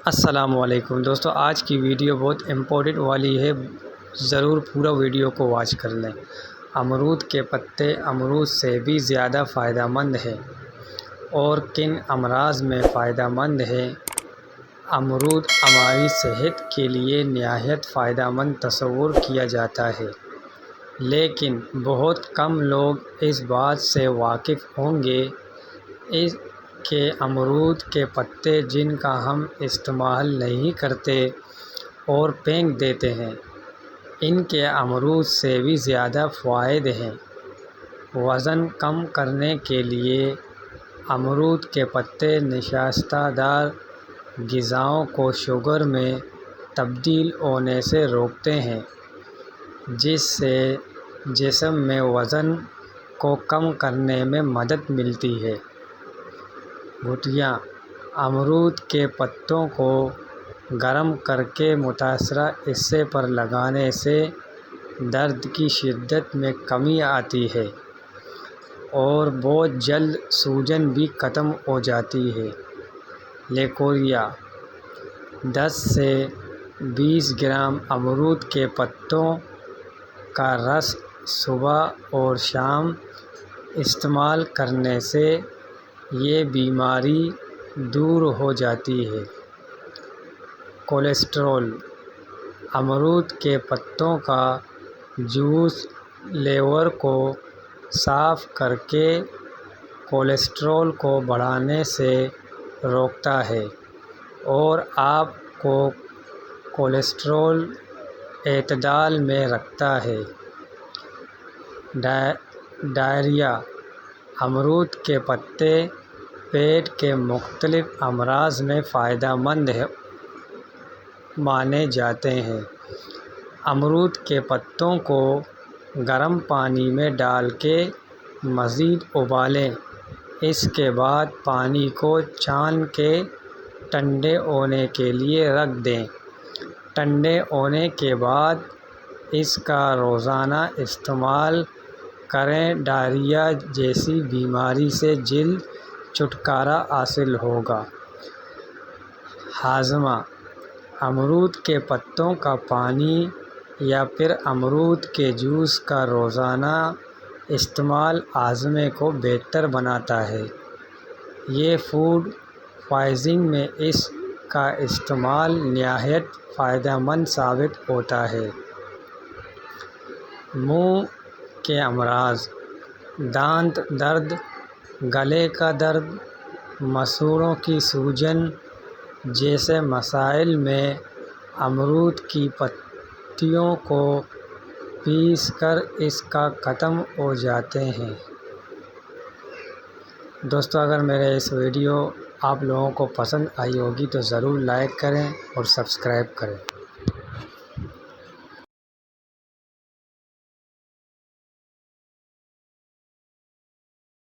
السلام علیکم دوستو، آج کی ویڈیو بہت امپورٹنٹ والی ہے، ضرور پورا ویڈیو کو واچ کر لیں۔ امرود کے پتے امرود سے بھی زیادہ فائدہ مند ہیں اور کن امراض میں فائدہ مند ہیں؟ امرود ہماری صحت کے لیے نہایت فائدہ مند تصور کیا جاتا ہے، لیکن بہت کم لوگ اس بات سے واقف ہوں گے کہ امرود کے پتے جن کا ہم استعمال نہیں کرتے اور پھینک دیتے ہیں، ان کے امرود سے بھی زیادہ فوائد ہیں۔ وزن کم کرنے کے لیے امرود کے پتے نشاستہ دار غذاؤں کو شوگر میں تبدیل ہونے سے روکتے ہیں، جس سے جسم میں وزن کو کم کرنے میں مدد ملتی ہے۔ گٹھلیاں امرود کے پتوں کو گرم کرکے متاثرہ حصے پر لگانے سے درد کی شدت میں کمی آتی ہے اور بہت جلد سوجن بھی ختم ہو جاتی ہے۔ لیکوریا 10 سے 20 گرام امرود کے پتوں کا رس صبح اور شام استعمال کرنے سے یہ بیماری دور ہو جاتی ہے۔ کولیسٹرول امرود کے پتوں کا جوس لیور کو صاف کرکے کولیسٹرول کو بڑھانے سے روکتا ہے اور آپ کو کولیسٹرول اعتدال میں رکھتا ہے۔ ڈائریا امرود کے پتے پیٹ کے مختلف امراض میں فائدہ مند مانے جاتے ہیں۔ امرود کے پتوں کو گرم پانی میں ڈال کے مزید ابالیں، اس کے بعد پانی کو چھان کے ٹھنڈے ہونے کے لیے رکھ دیں۔ ٹھنڈے ہونے کے بعد اس کا روزانہ استعمال کریں، ڈائریا جیسی بیماری سے جلد چھٹکارا حاصل ہوگا۔ ہاضمہ امرود کے پتوں کا پانی یا پھر امرود کے جوس کا روزانہ استعمال ہاضمے کو بہتر بناتا ہے۔ یہ فوڈ پوائزننگ میں اس کا استعمال نہایت فائدہ مند ثابت ہوتا ہے۔ منہ کے امراض، دانت درد، گلے کا درد، مسوڑھوں کی سوجن جیسے مسائل میں امرود کی پتیوں کو پیس کر اس کا ختم ہو جاتے ہیں۔ دوستو، اگر میرے اس ویڈیو آپ لوگوں کو پسند آئی ہوگی تو ضرور لائک کریں اور سبسکرائب کریں۔